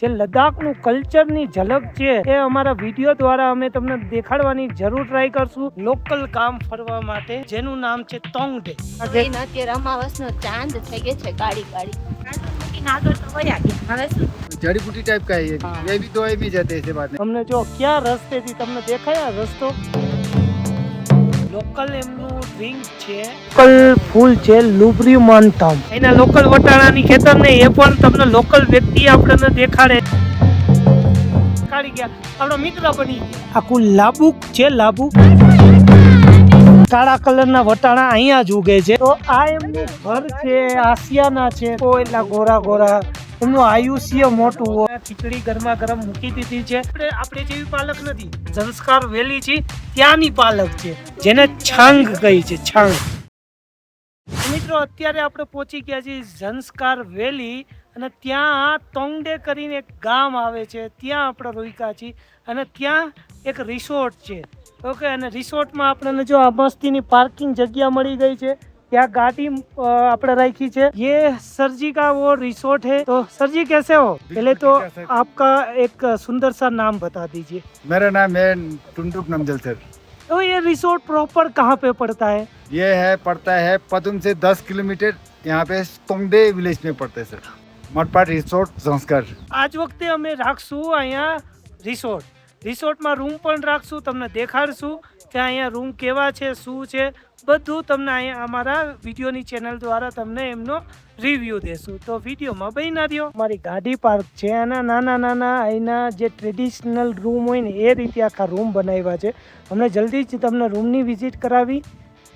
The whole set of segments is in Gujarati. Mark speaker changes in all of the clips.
Speaker 1: જે લદ્દાખનું કલ્ચરની ઝલક છે એ અમારા વિડીયો દ્વારા અમે તમને દેખાડવાની જરૂર ટ્રાય કરશું. લોકલ ગામ ફરવા માટે જેનું નામ છે તોંગડે.
Speaker 2: અત્યારે અમાવસનો ચાંદ થઈ ગયો છે કાળી કાળી. આગળ તો વયા ગયા. હવે શું
Speaker 3: जड़ी बूटी टाइप का है ये भी तो भी जाते ऐसे बात
Speaker 1: અમને જો ક્યાં રસ્તેથી તમને દેખાય રસ્તો. લોકલ એમનું ડ્રિંક છે, લોકલ ફૂલ છે લુબ્રિમન્ટમ. એના લોકલ વટાણાની ખેતર ને એ પણ તમને લોકલ વ્યક્તિ આપણને દેખાડે. કાઢી ગયા આપણો મિત્ર બની ગયા. આખું લાબુક છે, લાબુક કાળા કલરના વટાણા અહીંયા જ ઉગે છે. તો આ એમનું ઘર છે, આસિયાના છે, એટલા ગોરા ગોરા. એમનું આયુષ્ય મોટું હોય. ખીચડી ગરમા ગરમ મૂકી દીધી છે. આપણે જેવી પાલક નથી, ઝંસ્કાર વેલી છે ત્યાંની પાલક છે જેને છાંગ કહી છે, છાંગ. મિત્રો અત્યારે આપણે પહોંચી ગયા છીએ ઝંસ્કાર વેલી અને ત્યાં તોંગડે કરીને એક ગામ આવે છે, ત્યાં આપણે રોક્યા છીએ અને ત્યાં એક રિસોર્ટ છે. ઓકે, અને રિસોર્ટમાં આપણને જો આ મસ્તીની પાર્કિંગ જગ્યા મળી ગઈ છે. ત્યાં ગાડી આપણે રાખી છે. ये सर जी का वो रिसोर्ट है. तो सर जी कैसे हो? पहले तो आपका एक सुंदर सा नाम बता दीजिए.
Speaker 3: मेरा नाम है टुंडुक नमजल सर.
Speaker 1: तो ये रिसोर्ट प्रॉपर कहाँ पे पड़ता है?
Speaker 3: ये है पड़ता है पदुम से 10 किलोमीटर यहाँ पे तोंगडे विलेज में पड़ता है सर. मटपाट रिसोर्ट संस्कार.
Speaker 1: આજ વખતે અમે રાખશું અહીંયા રિસોર્ટ. રિસોર્ટમાં રૂમ પણ રાખશું, તમને દેખાડશું કે અહીંયા રૂમ કેવા છે, શું છે, બધું તમને અહીંયા અમારા વિડીયોની ચેનલ દ્વારા તમને એમનો રિવ્યૂ દેશું. તો વિડીયોમાં બન્યા રહ્યો. મારી ગાડી પાર્ક છે અને નાના નાના અહીંના જે ટ્રેડિશનલ રૂમ હોય ને એ રીતે આખા રૂમ બનાવ્યા છે. અમને જલ્દી જ તમને રૂમની વિઝિટ કરાવી.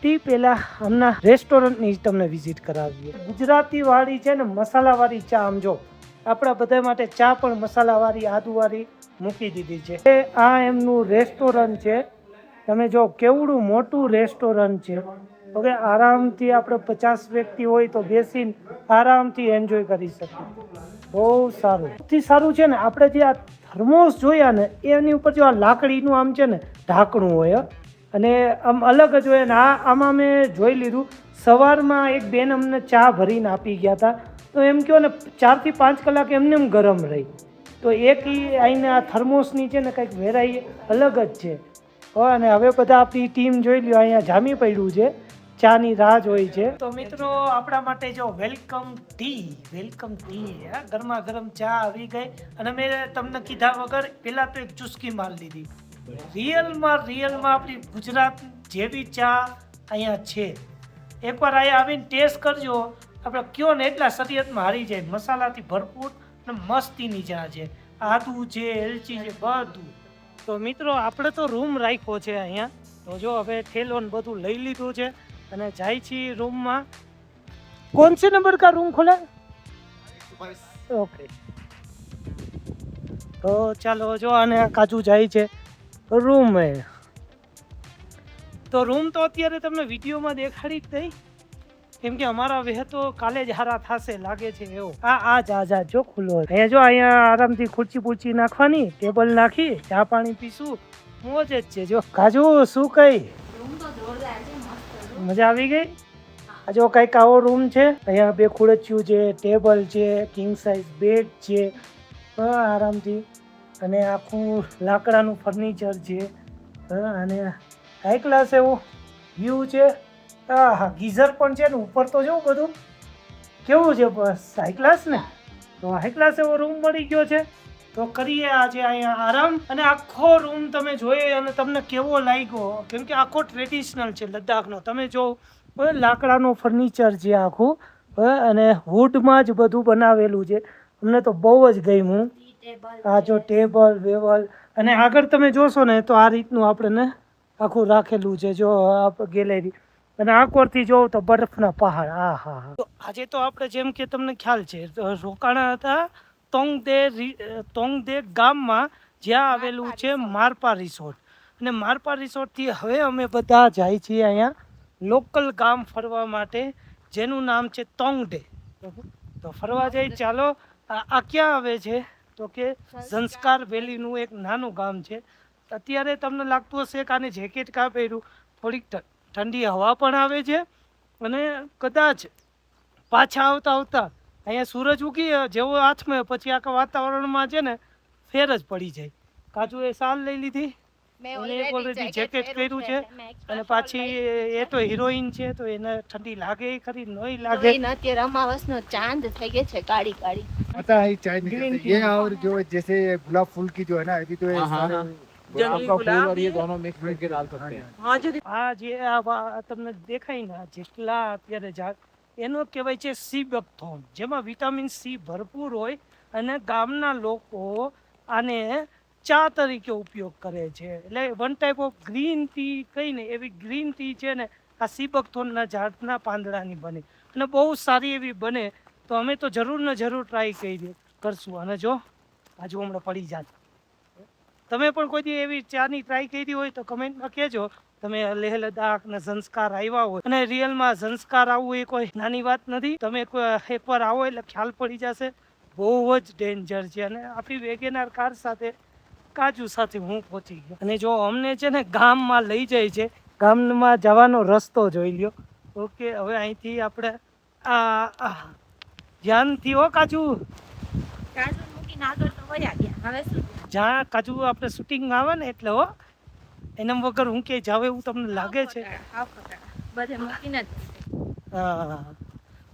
Speaker 1: તે પહેલાં હમણાં રેસ્ટોરન્ટની તમને વિઝિટ કરાવીએ. ગુજરાતી વાળી છે ને મસાલાવાળી ચા. આમ જો આપણા બધા માટે ચા પણ મસાલાવાળી આદુવાળી મૂકી દીધી છે. આ એમનું રેસ્ટોરન્ટ છે. તમે જો કેવડું મોટું રેસ્ટોરન્ટ છે. ઓકે, આરામથી આપણે 50 વ્યક્તિ હોય તો બેસીને આરામથી એન્જોય કરી શકીએ. બહુ સારું. સૌથી સારું છે ને આપણે જે આ થર્મોસ જોયા ને એની ઉપર જો આ લાકડીનું આમ છે ને ઢાંકણું હોય અને આમ અલગ જ હોય ને આમાં મેં જોઈ લીધું. સવારમાં એક બેન અમને ચા ભરીને આપી ગયા હતા. તો એમ કહો ને 4 થી 5 કલાક એમને એમ ગરમ રહી. તો એક અહીંના આ થર્મોસની છે ને કંઈક વેરાઈ અલગ જ છે. અને હવે બધા આપણી ટીમ જોઈ લ્યો અહીંયા જામી પડ્યું છે, ચાની રાહ જોઈ છે. તો મિત્રો આપણા માટે જો વેલકમ ટી, વેલકમ ટી. ગરમા ગરમ ચા આવી ગઈ અને મેં તમને કીધા વગર પહેલા તો એક ચુસ્કી માર લીધી. રિયલમાં આપણી ગુજરાત જેવી ચા અહીંયા છે. એકવાર અહીંયા આવીને ટેસ્ટ કરજો. આપણે કયો ને એટલા શરીયતમાં હારી જાય. મસાલાથી ભરપૂર અને મસ્તીની ચા છે. આદુ છે, એલચી છે, બધું. તો મિત્રો આપણે તો રૂમ રાખ્યો છે અહીંયા. તો જો હવે ઠેલો ને બધું લઈ લીધું છે અને જાય છીએ રૂમમાં. કોણ સે નંબર કા રૂમ ખોલા? ઓકે, તો ચાલો જો અને કાજુ જાય છે રૂમ. તો રૂમ તો અત્યારે તમને વિડીયોમાં દેખાડી જ દઈ, કેમ કે અમારા વેહ તો કાલે જ હારા થશે લાગે છે એવો. આ જો ખુલ્લો અહીંયા જો અહીંયા આરામથી ખુરચી પૂરચી નાખવાની, ટેબલ નાખી ચા પાણી પીશું, મોજ જ છે. જો કાજુ શું કઈ મજા આવી ગઈ. આ જો કઈક આવો રૂમ છે. અહીંયા 2 ખુરચીઓ છે, ટેબલ છે, કિંગ સાઇઝ બેડ છે આરામથી, અને આખું લાકડાનું ફર્નિચર છે અને હાઈ ક્લાસ એવું વ્યૂ છે. હા, ગીઝર પણ છે ને ઉપર. તો જો બધું કેવું છે, બસ હાઈ ક્લાસ ને. તો હાઈ ક્લાસ એવો રૂમ મળી ગયો છે. તો કરીએ આજે અહીંયા આરામ. અને આખો રૂમ તમે જોઈ અને તમને કેવો લાગ્યો, કેમ કે આખો ટ્રેડિશનલ છે લદ્દાખનો. તમે જો લાકડાનું ફર્નિચર છે આખું અને વુડમાં જ બધું બનાવેલું છે. અમને તો બહુ જ ગમ્યું. આ જો ટેબલ વેબલ અને આગળ તમે જોશો ને તો આ રીતનું આપણને આખું રાખેલું છે. જો આ ગેલેરી અને આ કોરથી જોઉં તો બરફના પહાડ. હા. તો આજે તો આપણે જેમ કે તમને ખ્યાલ છે રોકાણા હતા તોંગડે ગામમાં, જ્યાં આવેલું છે મારપા રિસોર્ટ. અને મારપા રિસોર્ટથી હવે અમે બધા જાય છીએ અહીંયા લોકલ ગામ ફરવા માટે, જેનું નામ છે તોંગડે. તો ફરવા જઈ. ચાલો. આ ક્યાં આવે છે તો કે ઝંસ્કાર વેલીનું એક નાનું ગામ છે. અત્યારે તમને લાગતું હશે કે આને જેકેટ કાં પહેર્યું, થોડીક ઠંડી હવા પણ આવે છે અને કદાચ પાછા આવતા અહીંયા સૂરજ ઉગી જેવો હાથમાં પછી આખા વાતાવરણમાં છે ને ફેર જ પડી જાય. કાજુ એ સાલ લઈ લીધી અને એક already jacket પહેર્યું છે અને પાછી એ તો હિરોઈન છે તો એને ઠંડી લાગે ખરી નહીં લાગે.
Speaker 2: અત્યારે અમાવસનો ચાંદ થઈ ગયો છે કાળી કાળી.
Speaker 3: पता है चाय निकलते ये और जो जैसे गुलाब फूल की जो है ना अभी तो ये सारे गुलाब का फूल और ये दोनों मिक्स करके डाल सकते हैं.
Speaker 1: આ જે આ તમને દેખાય ને આ જેટલા અત્યારે ઝાડ એનો કહેવાય છે સી બકથોર્ન, જેમાં વિટામિન સી ભરપૂર હોય અને ગામના લોકો આને ચા તરીકે ઉપયોગ કરે છે. એટલે one type of green tea કહીને એવી ગ્રીન ટી છે ને આ સી બકથોર્નના ઝાડના પાંદડાની બને અને બહુ સારી એવી બને. તો અમે તો જરૂર ને જરૂર ટ્રાય કરશું. અને જો આજુ હમણાં પડી જાત. તમે પણ કોઈ દી એવી ચાની ટ્રાય કરી હોય તો કમેન્ટમાં કહેજો. તમે લેહ લદ્દાખ ને સંસ્કાર આવ્યા હોય અને રિયલમાં સંસ્કાર આવવું એ કોઈ નાની વાત નથી. તમે એકવાર આવો એટલે ખ્યાલ પડી જશે. બહુ જ ડેન્જર છે. અને આપણી વેગેનાર કાર સાથે કાજુ સાથે હું પહોંચી ગયો અને જો અમને છે ને ગામમાં લઈ જાય છે. ગામમાં જવાનો રસ્તો જોઈ લ્યો. ઓકે, હવે અહીંથી આપણે આ ધ્યાનથી હો કાજુ
Speaker 2: કાજુ મૂકીને આગળ તો વયા ગયા. હવે શું?
Speaker 1: જ્યાં કાજુ આપણે શૂટિંગ આવે ને એટલે હો એના વગર હું ક્યાંય જાવ એવું તમને લાગે છે?
Speaker 2: બધે મૂકીને જ.
Speaker 1: હા,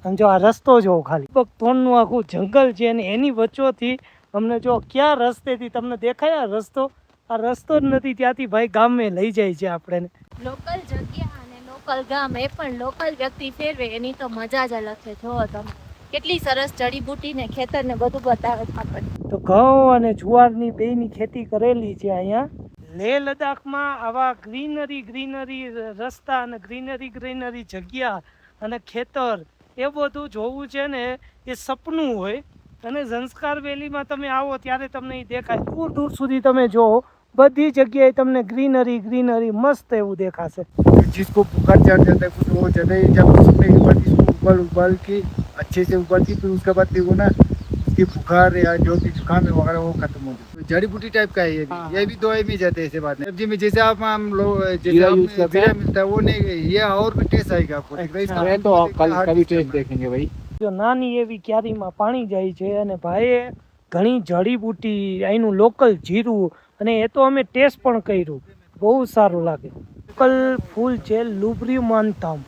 Speaker 1: આમ જો આ રસ્તો જોવો ખાલી બકથોર્નનું આખું જંગલ છે અને એની વચ્ચોથી અમને જો ક્યાં રસ્તેથી તમને દેખાય આ રસ્તો જ નથી. ત્યાંથી ભાઈ ગામે લઈ જાય છે આપણે.
Speaker 2: લોકલ જગ્યા અને લોકલ ગામ એ પણ લોકલ વ્યક્તિ ફેરવે એની તો મજા જ અલગ છે. જો તમે કેટલી સરસ જડીબુટી ને ખેતર ને બધું બતાવે છે આપણને.
Speaker 1: તો ઘઉં અને જુવારની બેયની ખેતી કરેલી છે અહીંયા. લેહ લદ્દાખમાં આવા ગ્રીનરી રસ્તા અને ગ્રીનરી જગ્યા અને ખેતર એ બધું જોવું છે ને એ સપનું હોય. અને સંસ્કાર વેલીમાં તમે આવો ત્યારે તમને એ દેખાય. દૂર દૂર સુધી તમે જો બધી જગ્યાએ તમને ગ્રીનરી મસ્ત એવું દેખાશે.
Speaker 3: जिसको बुखार चढ़ जाता है कुछ वो चढ़े जब सूखने के बाद इसको उबाल के अच्छे से उबालती फिर उसके बाद देखो ना उसकी बुखार या जो भी जुकाम है वगैरह वो खत्म हो जाता है. जड़ी बूटी टाइप का है ये भी दवाई में जाते हैं ऐसे बात नहीं. सब्जी में जैसे आप हम लोग जैसे आप जीरा मिलता है वो नहीं, ये और भी टेस्ट आएगा आपको.
Speaker 4: तो कभी टेस्ट देखेंगे भाई.
Speaker 1: જો નાની એવી ક્યારીમાં પાણી જાય છે અને ભાઈએ ઘણી જડીબુટી અહીંનું લોકલ જીરું અને એ તો અમે ટેસ્ટ પણ કર્યું. બહુ સારું લાગે. લોકલ ફૂલ છે લુબ્રિમાંથમ.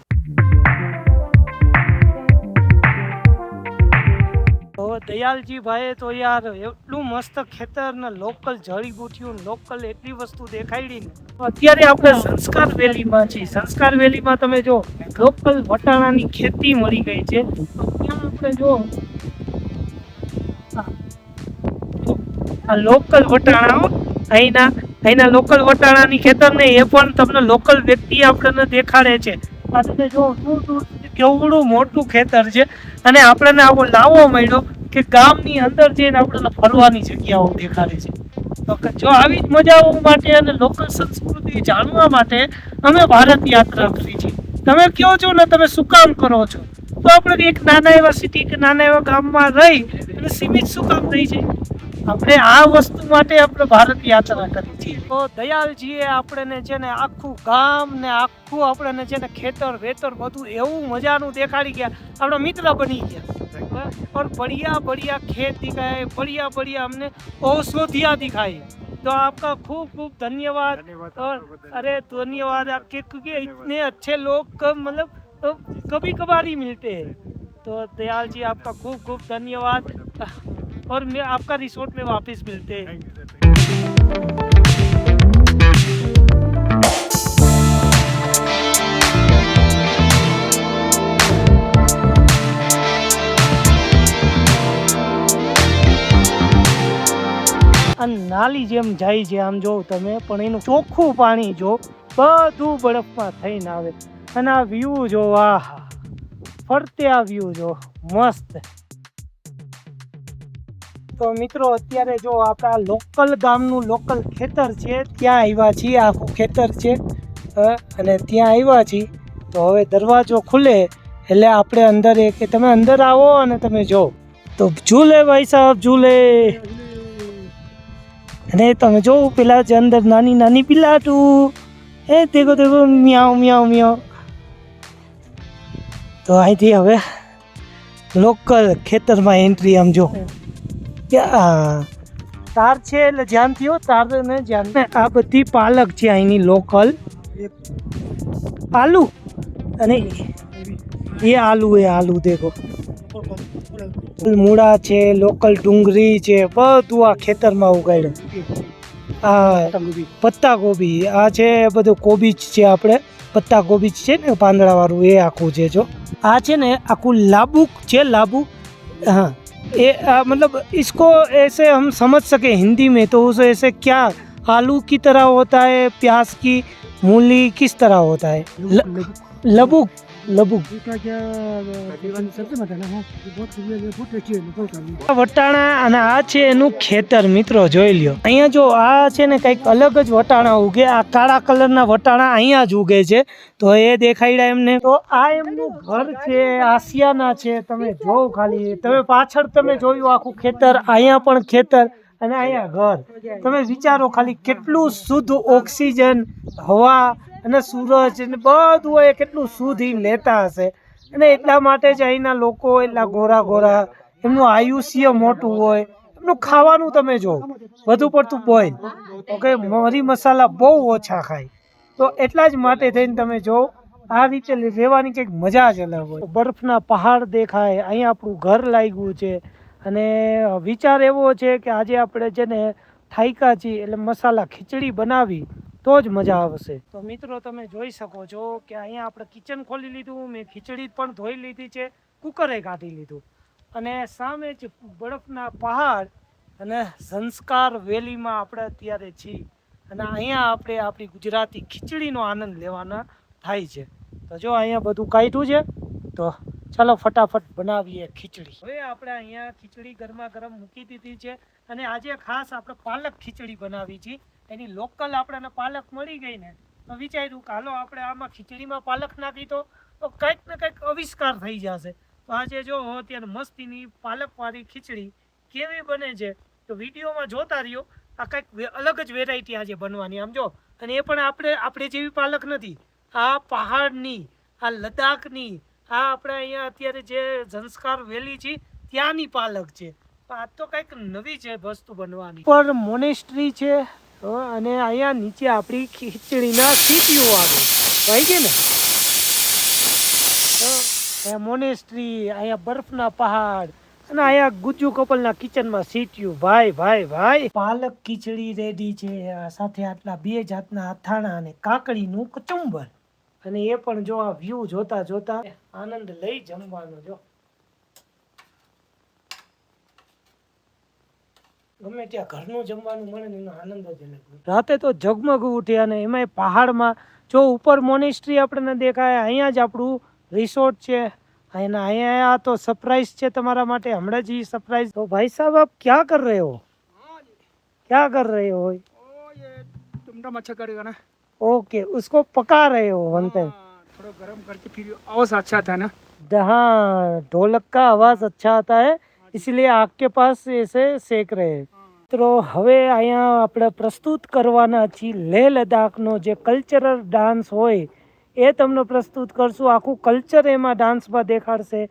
Speaker 1: તો દયાલજી ભાઈએ તો યાર એટલું મસ્ત ખેતર ને લોકલ જડીબુટીઓ લોકલ એટલી વસ્તુ દેખાડી ને. અત્યારે આપણે સંસ્કાર વેલીમાં છીએ. સંસ્કાર વેલીમાં તમે જો લોકલ વટાણાની ખેતી મળી ગઈ છે. તો ત્યાં આપણે જો આ લોકલ વટાણા અહીંના લોકલ વટાણાની ખેતર ને એ પણ તમને લોકલ વ્યક્તિ આપણને દેખાડે છે. આ તમે જો દૂર દૂર કેવડું મોટું ખેતર છે અને આપણને આવો લાવો મળ્યો કે ગામની અંદર જઈને આપણને ફરવાની જગ્યાઓ દેખાડે છે. તો જો આવી જ મજાઓ માટે અને લોકલ સંસ્કૃતિ જાણવા માટે અમે ભારત યાત્રા કરી છે. તમે કહો છો ને તમે શું કામ કરો છો? તો આપણે એક નાના એવા સિટી કે નાના એવા ગામમાં રહી અને સીમિત શું કામ રહી છે? આપણે આ વસ્તુ માટે આપણે ભારત યાત્રા કરી છે. તો દયાલજીએ આપણને છે ને આખું ગામ ને આખું આપણને છે ને ખેતર વેતર બધું એવું મજાનું દેખાડી ગયા. આપણા મિત્ર બની ગયા और बढ़िया खेत दिखाए, बढ़िया हमने औषधियाँ दिखाई. तो आपका खूब धन्यवाद. और अरे धन्यवाद आपके, क्योंकि इतने अच्छे लोग मतलब कभी कभार ही मिलते हैं. तो दयाल जी आपका खूब धन्यवाद. और मैं आपका रिसोर्ट में वापस मिलते हैं. નાલી જેમ જાય છે આમ જો તમે, પણ એનું ચોખ્ખું પાણી જો બધું બરફમાં થઈને આવે. અને આ વ્યૂ જો, આહા, ફરતે આ વ્યૂ જો મસ્ત. તો મિત્રો અત્યારે જો આપણા લોકલ ગામનું લોકલ ખેતર છે ત્યાં આવ્યા છીએ. આખું ખેતર છે અને ત્યાં આવ્યા છીએ. તો હવે દરવાજો ખુલે એટલે આપણે અંદર કે તમે અંદર આવો અને તમે જો તો ઝૂલે ભાઈ સાહેબ ઝૂલે. અને તમે જો પેલા જે અંદર નાની પિલાટું એ દેખો મ્યાઉ. તો અહીંથી હવે લોકલ ખેતરમાં એન્ટ્રી આમ જો ત્યાં તાર છે એટલે ધ્યાનથી હો તારને ધ્યાન. આ બધી પાલક છે અહીંની લોકલ આલુ અને એ આલુ દેખો મૂળા છે લોકલ ડુંગળી છે બધું આ ખેતરમાં ઉગાડ્યું. આ પત્તા કોબી આ છે બધું કોબીજ છે આપણે પત્તા કોબીજ છે ને પાંદડા વાળું એ આખું છે જો આ છે ને આખું લાબુ છે લાબુ. हाँ ये मतलब इसको ऐसे हम समझ सके हिंदी में तो उसे ऐसे क्या आलू की तरह होता है प्याज की मूली किस तरह होता है लबुक लबुक વટાણા અને આ છે એનું ખેતર મિત્રો જોઈ લ્યો. અહીંયા જો આ છે ને કંઈક અલગ જ વટાણા ઉગે આ કાળા કલરના વટાણા અહીંયા જ ઉગે છે તો એ દેખાડ્યા એમને. તો આ એમનું ઘર છે આસિયાના છે તમે જોવો ખાલી તમે પાછળ તમે જોયું આખું ખેતર અહીંયા પણ ખેતર અને અહીંયા ઘર. તમે વિચારો ખાલી કેટલું શુદ્ધ ઓક્સિજન હવા અને સૂરજ અને બધું એ કેટલું શુદ્ધ લેતા હશે અને એટલા માટે જ અહીંના લોકો એટલા ગોરા ગોરા એમનું આયુષ્ય મોટું હોય એમનું ખાવાનું તમે જો વધુ પડતું બોઇલ ઓકે મરી મસાલા બહુ ઓછા ખાય તો એટલા જ માટે થઈને તમે જો આ રીતે રહેવાની કંઈક મજા જ અલગ હોય. બરફના પહાડ દેખાય અહીંયા આપણું ઘર લાગ્યું છે અને વિચાર એવો છે કે આજે આપણે છે ને ઠાઈકા છીએ એટલે મસાલા ખીચડી બનાવી તો જ મજા આવશે. તો મિત્રો તમે જોઈ શકો છો કે અહીંયા આપણે કિચન ખોલી લીધું મેં ખીચડી પણ ધોઈ લીધી છે કુકરે કાઢી લીધું અને સામે જ બરફના પહાડ અને સંસ્કાર વેલીમાં આપણે અત્યારે છીએ અને અહીંયા આપણે આપણી ગુજરાતી ખીચડીનો આનંદ લેવાના થાય છે. તો જો અહીંયા બધું કાઢ્યું છે તો ચાલો ફટાફટ બનાવીએ ખીચડી. હવે આપણે અહીંયા ખીચડી ગરમા ગરમ મૂકી દીધી છે અને આજે ખાસ આપણે પાલક ખીચડી બનાવી છે. એની લોકલ આપણને પાલક મળી ગઈ ને તો વિચાર્યું કે હાલો આપણે આમાં ખીચડીમાં પાલક નાખી તો કંઈક ને કંઈક આવિષ્કાર થઈ જશે. તો આજે જો અત્યારે મસ્તીની પાલકવાળી ખીચડી કેવી બને છે તો વિડીયોમાં જોતા રહ્યો. આ કંઈક અલગ જ વેરાયટી આજે બનવાની આમ જો અને એ પણ આપણે જેવી પાલક નથી આ પહાડની આ લદ્દાખની આ આપણે અહીંયા અત્યારે જે ઝંસ્કાર વેલી છે ત્યાંની પાલક છે. આ તો કંઈક નવી છે વસ્તુ બનવાની. પર મોનેસ્ટ્રી છે અને અહીંયા નીચે આપણી ખીચડીના સીટીઓ આવે ભાઈ કે ને મોનેસ્ટ્રી અહીંયા બરફના પહાડ અને અહીંયા ગુજ્જુ કપલના કિચનમાં સીટીયું ભાઈ ભાઈ ભાઈ. પાલક ખીચડી રેડી છે સાથે આટલા 2 જાતના અથાણા અને કાકડીનું કચુંબર અને એ પણ જો આ વ્યૂ જોતા જોતા આનંદ લઈ જમવાનો જો ગમે ત્યાં ઘરનું જમવાનું મળે ને એનો આનંદ જ અલગ. રાતે તો ઝગમગ ઉઠ્યા અને એમાં પહાડમાં જો ઉપર મોનેસ્ટ્રી આપણને દેખાય અહીંયા જ આપણું રિસોર્ટ છે અહીંયા તો સરપ્રાઈઝ છે તમારા માટે હમણાં જ સરપ્રાઈઝ. તો ભાઈ સાहब आप क्या कर रहे हो क्या कर रहे हो
Speaker 4: ये टमाटर मच्छर करेगा ना
Speaker 1: ओके उसको पका रहे हो बनते
Speaker 4: थोड़ा गर्म करके फिर आवाज अच्छा था ना
Speaker 1: हाँ ढोलक का आवाज अच्छा आता है इसलिए आग के पास ऐसे सेक रहे हैं. મિત્રો હવે અહીંયા આપણે પ્રસ્તુત કરવાના છીએ લેહ લદ્દાખનો જે કલ્ચરલ ડાન્સ હોય એ તમને પ્રસ્તુત કરશું. આખું કલ્ચર એમાં ડાન્સમાં દેખાડશે.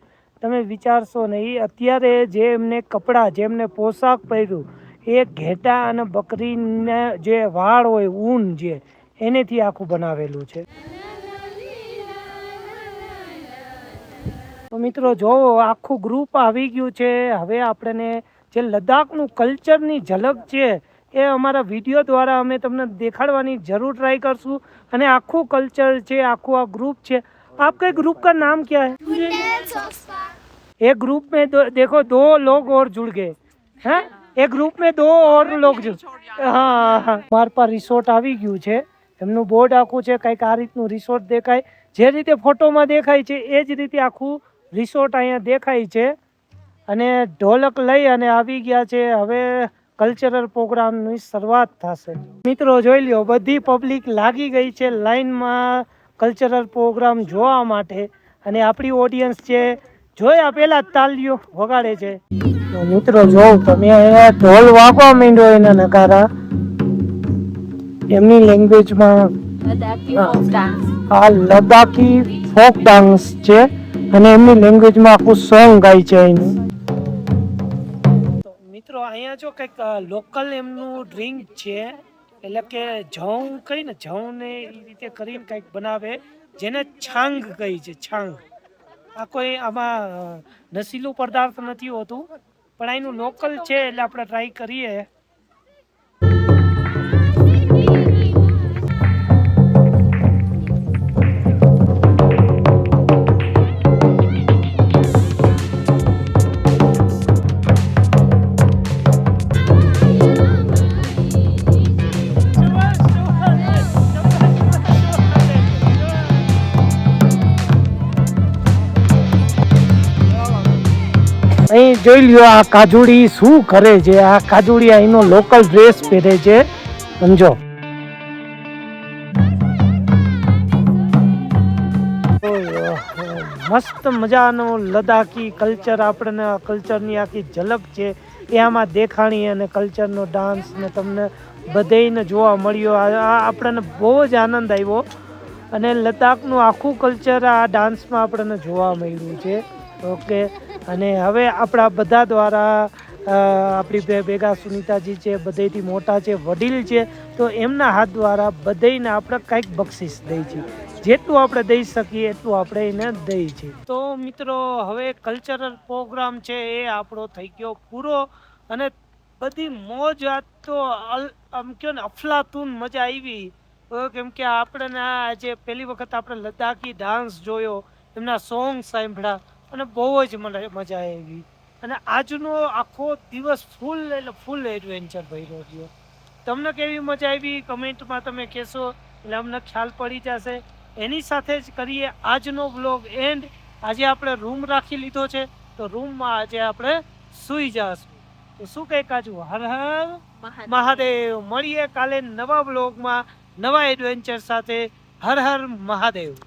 Speaker 1: તમે વિચારશો નહીં અત્યારે જે એમને કપડાં જે એમને પોશાક પહેર્યું એ ઘેટા અને બકરીને જે વાળ હોય ઊન જે એનેથી આખું બનાવેલું છે. તો મિત્રો જો આખું ગ્રુપ આવી ગયું છે. હવે આપણને જે લદ્દાખનું કલ્ચરની ઝલક છે એ અમારા વિડીયો દ્વારા અમે તમને દેખાડવાની જરૂર ટ્રાય કરશું અને આખું કલ્ચર છે આખું આ ગ્રુપ છે. आपके ग्रुप का नाम क्या है? एक ग्रुप में देखो 2 लोग और जुड़ गए हैं. एक ग्रुप में 2 और लोग जुड़ હા મારા પર રિસોર્ટ આવી ગયું છે. એમનું બોર્ડ આખું છે કંઈક આ રીતનું રિસોર્ટ દેખાય જે રીતે ફોટોમાં દેખાય છે એ જ રીતે આખું રિસોર્ટ અહીંયા દેખાય છે અને ઢોલક લઈ અને આવી ગયા છે. હવે કલ્ચરલ પ્રોગ્રામની શરૂઆત થશે. મિત્રો જોઈ લ્યો બધી પબ્લિક લાગી ગઈ છે લાઈનમાં કલ્ચરલ પ્રોગ્રામ જોવા માટે અને આપણી ઓડિયન્સ છે જોયા પહેલા તાલીઓ વગાડે છે. તો મિત્રો જો તમે અહીંયા ઢોલ વાગવા માંડ્યો એના નગારા એમની લેંગ્વેજમાં આ લદ્દાખી ફોક ડાન્સ છે અને એમની લેંગ્વેજમાં આખું સોંગ ગાય છે અહીંનું. તો મિત્રો અહીંયા જો કંઈક લોકલ એમનું ડ્રિંક છે, એટલે કે જવ કઈ ને જવ ને એ રીતે કરીને કંઈક બનાવે જેને છાંગ કહી છે. છાંગ આ કોઈ આમાં નશીલું પદાર્થ નથી હોતું, પણ અહીંનું લોકલ છે એટલે આપણે ટ્રાય કરીએ. અહીં જોઈ લ્યો આ કાજુડી શું કરે છે. આ કાજુડી અહીંનો લોકલ ડ્રેસ પહેરે છે, સમજો. મસ્ત મજાનું લદ્દાખી કલ્ચર, આપણને કલ્ચરની આખી ઝલક છે એ આમાં દેખાણી, અને કલ્ચરનો ડાન્સ ને તમને બધેયને જોવા મળ્યો. આ આપણને બહુ જ આનંદ આવ્યો, અને લદ્દાખનું આખું કલ્ચર આ ડાન્સમાં આપણને જોવા મળ્યું છે. ઓકે, અને હવે આપણા બધા દ્વારા આપણી ભેગા સુનિતાજી છે, બધેથી મોટા છે, વડીલ છે, તો એમના હાથ દ્વારા બધેયને આપણે કંઈક બક્ષિસ દઈ છીએ. જેટલું આપણે દઈ શકીએ એટલું આપણે એને દઈએ છીએ. તો મિત્રો હવે કલ્ચરલ પ્રોગ્રામ છે એ આપણો થઈ ગયો પૂરો, અને બધી મોજ આજ તો આમ કહો ને અફલાતુન મજા આવી. કેમ કે આપણે આજે પહેલી વખત આપણે લદ્દાખી ડાન્સ જોયો, એમના સોંગ સાંભળ્યા, અને બહુ જ મજા આવી. અને આજનો આખો દિવસ ફૂલ એટલે ફૂલ એડવેન્ચર ભર્યો રહ્યો. તમને કેવી મજા આવી કમેન્ટમાં તમે કહેશો એટલે અમને ખ્યાલ પડી જશે. એની સાથે જ કરીએ આજનો વ્લોગ એન્ડ. આજે આપણે રૂમ રાખી લીધો છે, તો રૂમમાં આજે આપણે સૂઈ જશું. તો શું કહે કાજુ? હર હર મહાદેવ. મળીએ કાલે નવા વ્લોગમાં નવા એડવેન્ચર સાથે. હર હર મહાદેવ.